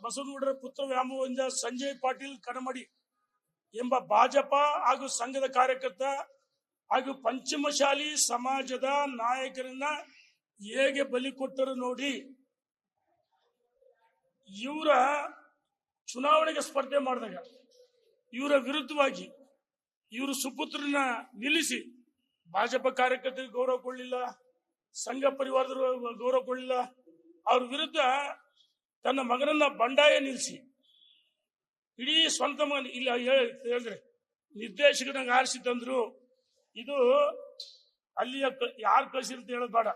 ಬಸವನಗೌಡರ ಪುತ್ರ ವ್ಯಾಮೋಹದಿಂದ ಸಂಜಯ್ ಪಾಟೀಲ್ ಕಡಮಡಿ ಎಂಬ ಭಾಜಪ ಹಾಗೂ ಸಂಘದ ಕಾರ್ಯಕರ್ತ ಹಾಗೂ ಪಂಚಮಶಾಲಿ ಸಮಾಜದ ನಾಯಕರನ್ನ ಹೇಗೆ ಬಲಿ ಕೊಟ್ಟರು ನೋಡಿ. ಇವರ ಚುನಾವಣೆಗೆ ಸ್ಪರ್ಧೆ ಮಾಡಿದಾಗ ಇವರ ವಿರುದ್ಧವಾಗಿ ಇವರು ಸುಪುತ್ರನ ನಿಲ್ಲಿಸಿ ಭಾಜಪ ಕಾರ್ಯಕರ್ತರಿಗೆ ಗೌರವ ಕೊಡಲಿಲ್ಲ, ಸಂಘ ಪರಿವಾರದವರು ಗೌರವ ಕೊಡಲಿಲ್ಲ. ಅವ್ರ ವಿರುದ್ಧ ತನ್ನ ಮಗನನ್ನ ಬಂಡಾಯ ನಿಲ್ಲಿಸಿ ಇಡೀ ಸ್ವಂತ ಮಗನ ಇಲ್ಲ ಹೇಳಿದ್ರೆ ನಿರ್ದೇಶಕನಾಗ ಆರಿಸಿ ತಂದ್ರು. ಇದು ಅಲ್ಲಿಯ ಯಾರು ಕಳಿಸಿರುತ್ತೆ ಹೇಳೋದು ಬೇಡ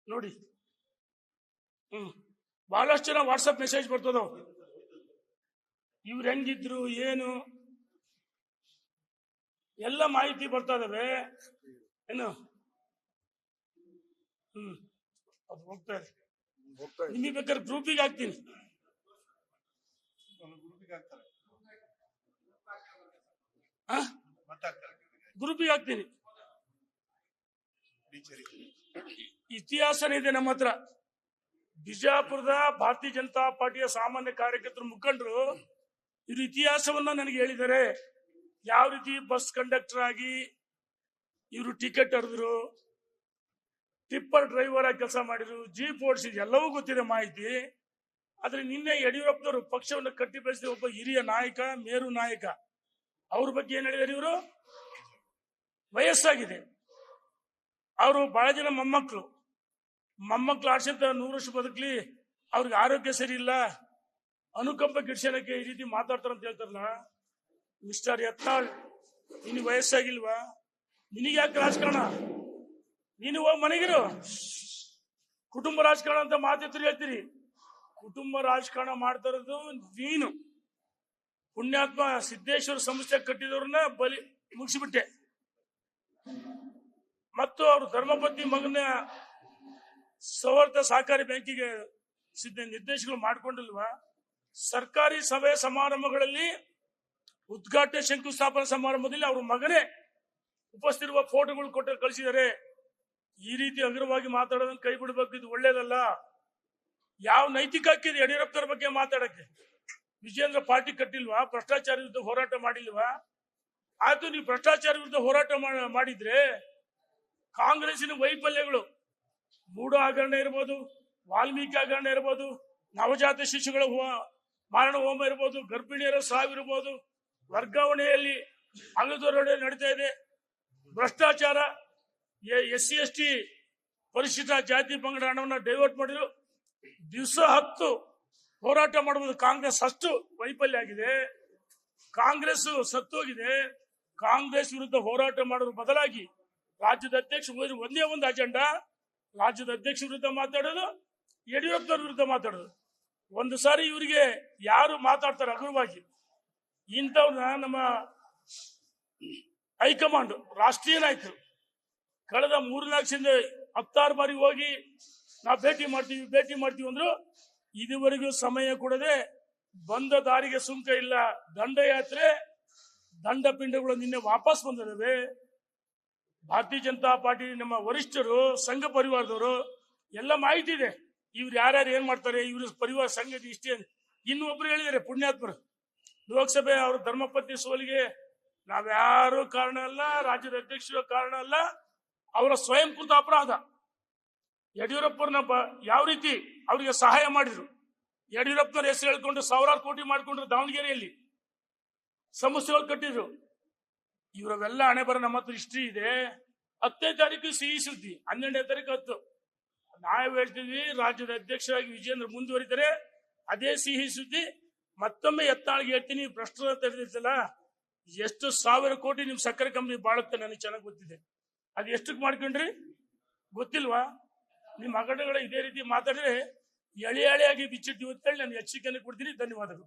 ನೋಡಿ. ಬಹಳಷ್ಟು ಜನ ವಾಟ್ಸಪ್ ಮೆಸೇಜ್ ಬರ್ತದವು, ಇವ್ರು ಹೆಂಗಿದ್ರು ಏನು ಎಲ್ಲ ಮಾಹಿತಿ ಬರ್ತಾ ಇದಾವೆ. ಏನು ಅದು ಹೋಗ್ತಾ ಇದೆ. ನಿಮಗೆ ಬೇಕಾದ್ರೆ ಗ್ರೂಪಿಗೆ ಹಾಕ್ತೀನಿ. ಗ್ರೂಪಿಗೆ ಹಾಕ್ತೀನಿ. ಇತಿಹಾಸನೇ ಇದೆ ನಮ್ಮ ಹತ್ರ. ಬಿಜಾಪುರದ ಭಾರತೀಯ ಜನತಾ ಪಾರ್ಟಿಯ ಸಾಮಾನ್ಯ ಕಾರ್ಯಕರ್ತರು ಮುಖಂಡರು ಇವ್ರ ಇತಿಹಾಸವನ್ನ ನನಗೆ ಹೇಳಿದ್ದಾರೆ. ಯಾವ ರೀತಿ ಬಸ್ ಕಂಡಕ್ಟರ್ ಆಗಿ ಇವರು ಟಿಕೆಟ್ ಹರಿದ್ರು, ಟಿಪ್ಪರ್ ಡ್ರೈವರ್ ಆಗಿ ಕೆಲಸ ಮಾಡಿದ್ರು, ಜೀಪ್ ಓಡಿಸಿದ್ರು, ಎಲ್ಲವೂ ಗೊತ್ತಿದೆ ಮಾಹಿತಿ. ಆದ್ರೆ ನಿನ್ನೆ ಯಡಿಯೂರಪ್ಪನವರು ಪಕ್ಷವನ್ನು ಕಟ್ಟಿ ಬೆಳೆಸಿದ ಒಬ್ಬ ಹಿರಿಯ ನಾಯಕ, ಮೇರು ನಾಯಕ, ಅವ್ರ ಬಗ್ಗೆ ಏನ್ ಹೇಳಿದಾರೆ ಇವರು? ವಯಸ್ಸಾಗಿದೆ, ಅವರು ಬಹಳ ಜನ ಮೊಮ್ಮಕ್ಕಳು ಆಡ್ಸಂತ 100 ವರ್ಷ ಬದುಕಲಿ, ಅವ್ರಿಗೆ ಆರೋಗ್ಯ ಸರಿ ಇಲ್ಲ, ಅನುಕಂಪ ಗಿಡ್ಸನಕ್ಕೆ ಈ ರೀತಿ ಮಾತಾಡ್ತಾರಂತ ಹೇಳ್ತಾರಲ್ಲ. ಮಿಸ್ಟರ್ ಯತ್ನಾಳ್, ನಿನಗೆ ವಯಸ್ಸಾಗಿಲ್ವಾ? ನಿನಗೆ ಯಾಕೆ ರಾಜಕಾರಣ? ನೀನು ಹೋಗಿ ಮನೆಗಿರು. ಕುಟುಂಬ ರಾಜಕಾರಣ ಅಂತ ಮಾತಿದ್ರು ಹೇಳ್ತೀರಿ. ಕುಟುಂಬ ರಾಜಕಾರಣ ಮಾಡ್ತಾ ಇರೋದು ನೀನು. ಪುಣ್ಯಾತ್ಮ ಸಿದ್ದೇಶ್ವರ ಸಂಸ್ಥೆ ಕಟ್ಟಿದವ್ರನ್ನ ಬಲಿ ಮುಗಿಸಿಬಿಟ್ಟೆ. ಮತ್ತು ಅವರು ಧರ್ಮಪತ್ನಿ ಮಗನ ಸವರ್ತ ಸಹಕಾರಿ ಬ್ಯಾಂಕಿಗೆ ನಿರ್ದೇಶಕರು ಮಾಡ್ಕೊಂಡಿಲ್ವಾ? ಸರ್ಕಾರಿ ಸಭೆ ಸಮಾರಂಭಗಳಲ್ಲಿ ಉದ್ಘಾಟನೆ ಶಂಕುಸ್ಥಾಪನಾ ಸಮಾರಂಭದಲ್ಲಿ ಅವ್ರ ಮಗನೇ ಉಪಸ್ಥಿತಿರುವ ಫೋಟೋಗಳು ಕೊಟ್ಟು ಕಳಿಸಿದ್ದಾರೆ. ಈ ರೀತಿ ಅಗ್ರವಾಗಿ ಮಾತಾಡೋದನ್ನ ಕೈ ಬಿಡಬೇಕು, ಇದು ಒಳ್ಳೇದಲ್ಲ. ಯಾವ ನೈತಿಕ ಹಾಕಿದೆ ಯಡಿಯೂರಪ್ಪನವ್ರ ಬಗ್ಗೆ ಮಾತಾಡಕ್ಕೆ? ವಿಜೇಂದ್ರ ಪಾರ್ಟಿ ಕಟ್ಟಿಲ್ವಾ? ಭ್ರಷ್ಟಾಚಾರ ವಿರುದ್ಧ ಹೋರಾಟ ಮಾಡಿಲ್ವಾ? ಆಯ್ತು, ನೀವು ಭ್ರಷ್ಟಾಚಾರ ವಿರುದ್ಧ ಹೋರಾಟ ಮಾಡಿದ್ರೆ ಕಾಂಗ್ರೆಸ್ಸಿನ ವೈಫಲ್ಯಗಳು, ಮೂಢ ಹಗರಣ ಇರ್ಬೋದು, ವಾಲ್ಮೀಕಿ ಹಗರಣ ಇರ್ಬೋದು, ನವಜಾತ ಶಿಶುಗಳ ಮಾರಣ ಹೋಮ ಇರ್ಬೋದು, ಗರ್ಭಿಣಿಯರ ಸಾವಿರ್ಬೋದು, ವರ್ಗಾವಣೆಯಲ್ಲಿ ಅಂಗದೊರಡೆ ನಡೀತಾ ಇದೆ, ಭ್ರಷ್ಟಾಚಾರ, SC ST ಪರಿಶಿಷ್ಟ ಜಾತಿ ಪಂಗಡ ಹಣವನ್ನು ಡೈವರ್ಟ್ ಮಾಡಿದ್ರು. ದಿವಸ 10 ಹೋರಾಟ ಮಾಡಬಹುದು. ಕಾಂಗ್ರೆಸ್ ಅಷ್ಟು ವೈಫಲ್ಯ ಆಗಿದೆ, ಕಾಂಗ್ರೆಸ್ ಸತ್ತೋಗಿದೆ. ಕಾಂಗ್ರೆಸ್ ವಿರುದ್ಧ ಹೋರಾಟ ಮಾಡೋದ್ರ ಬದಲಾಗಿ ರಾಜ್ಯದ ಅಧ್ಯಕ್ಷ ಒಂದೇ ಒಂದು ಅಜೆಂಡಾ, ರಾಜ್ಯದ ಅಧ್ಯಕ್ಷ ವಿರುದ್ಧ ಮಾತಾಡೋದು, ಯಡಿಯೂರಪ್ಪನವ್ರ ವಿರುದ್ಧ ಮಾತಾಡೋದು. ಒಂದು ಸಾರಿ ಇವರಿಗೆ ಯಾರು ಮಾತಾಡ್ತಾರೆ ಹಗುರವಾಗಿ, ಇಂಥವ್ರನ್ನ ನಮ್ಮ ಹೈಕಮಾಂಡ್ ರಾಷ್ಟ್ರೀಯ ನಾಯಕರು ಕಳೆದ 3-4 ವರ್ಷದಿಂದ 16 ಬಾರಿ ಹೋಗಿ ನಾವು ಭೇಟಿ ಮಾಡ್ತೀವಿ ಅಂದ್ರು. ಇದುವರೆಗೂ ಸಮಯ ಕೊಡದೆ ಬಂದ ದಾರಿಗೆ ಸುಂಕ ಇಲ್ಲ. ದಂಡಯಾತ್ರೆ, ದಂಡಪಿಂಡಗಳು ನಿನ್ನೆ ವಾಪಸ್ ಬಂದಿದ್ದಾವೆ. ಭಾರತೀಯ ಜನತಾ ಪಾರ್ಟಿ ನಮ್ಮ ವರಿಷ್ಠರು, ಸಂಘ ಪರಿವಾರದವರು ಎಲ್ಲ ಮಾಹಿತಿ ಇದೆ. ಇವ್ರು ಯಾರ್ಯಾರು ಏನ್ ಮಾಡ್ತಾರೆ, ಇವ್ರ ಪರಿವಾರ ಸಂಘದ ಇಷ್ಟೇ. ಇನ್ನೊಬ್ರು ಹೇಳಿದ್ದಾರೆ ಪುಣ್ಯಾತ್ಮರು, ಲೋಕಸಭೆ ಅವ್ರ ಧರ್ಮಪತ್ನಿ ಸೋಲಿಗೆ ನಾವ್ಯಾರು ಕಾರಣ ಅಲ್ಲ, ರಾಜ್ಯದ ಅಧ್ಯಕ್ಷರ ಕಾರಣ ಅಲ್ಲ, ಅವರ ಸ್ವಯಂಕೃತ ಅಪರಾಧ. ಯಡಿಯೂರಪ್ಪರನ್ನ ಯಾವ ರೀತಿ ಅವರಿಗೆ ಸಹಾಯ ಮಾಡಿದ್ರು, ಯಡಿಯೂರಪ್ಪನವ್ರ ಹೆಸರು ಹೇಳ್ಕೊಂಡು ಸಾವಿರಾರು ಕೋಟಿ ಮಾಡಿಕೊಂಡ್ರು. ದಾವಣಗೆರೆಯಲ್ಲಿ ಸಮಸ್ಯೆಗಳು ಕಟ್ಟಿದ್ರು. ಇವರವೆಲ್ಲ ಹಣೆ ಬರ ನಮ್ಮ ಹತ್ರ ಹಿಸ್ಟ್ರಿ ಇದೆ. 10ನೇ ತಾರೀಕು ಸಿಹಿ ಸುದ್ದಿ, 12ನೇ ತಾರೀಕು 10 ನಾವು ಹೇಳ್ತೀವಿ ರಾಜ್ಯದ ಅಧ್ಯಕ್ಷರಾಗಿ ವಿಜೇಂದ್ರ ಮುಂದುವರಿತಾರೆ. ಅದೇ ಸಿಹಿ ಸುದ್ದಿ ಮತ್ತೊಮ್ಮೆ ಯತ್ನಾಳ್ಗೆ ಹೇಳ್ತೀನಿ. ಭ್ರಷ್ಟರ ತೆರೆದಿರ್ತಲ್ಲ, ಎಷ್ಟು 1000 ಕೋಟಿ ನಿಮ್ ಸಕ್ಕರೆ ಕಂಪನಿ ಬಾಳುತ್ತೆ ನನಗೆ ಚೆನ್ನಾಗಿ ಗೊತ್ತಿದೆ. ಅದು ಎಷ್ಟಕ್ಕೆ ಮಾಡ್ಕೊಂಡ್ರಿ ಗೊತ್ತಿಲ್ವಾ? ನಿಮ್ಮ ಹಗರಣಗಳ ಇದೇ ರೀತಿ ಮಾತಾಡಿದ್ರೆ ಎಳೆಯಾಗಿ ಬಿಚ್ಚಿಟ್ಟು ಇವತ್ತೇಳಿ ನಾನು ಎಚ್ಚರಿಕೆಯನ್ನು ಕೊಡ್ತೀನಿ. ಧನ್ಯವಾದಗಳು.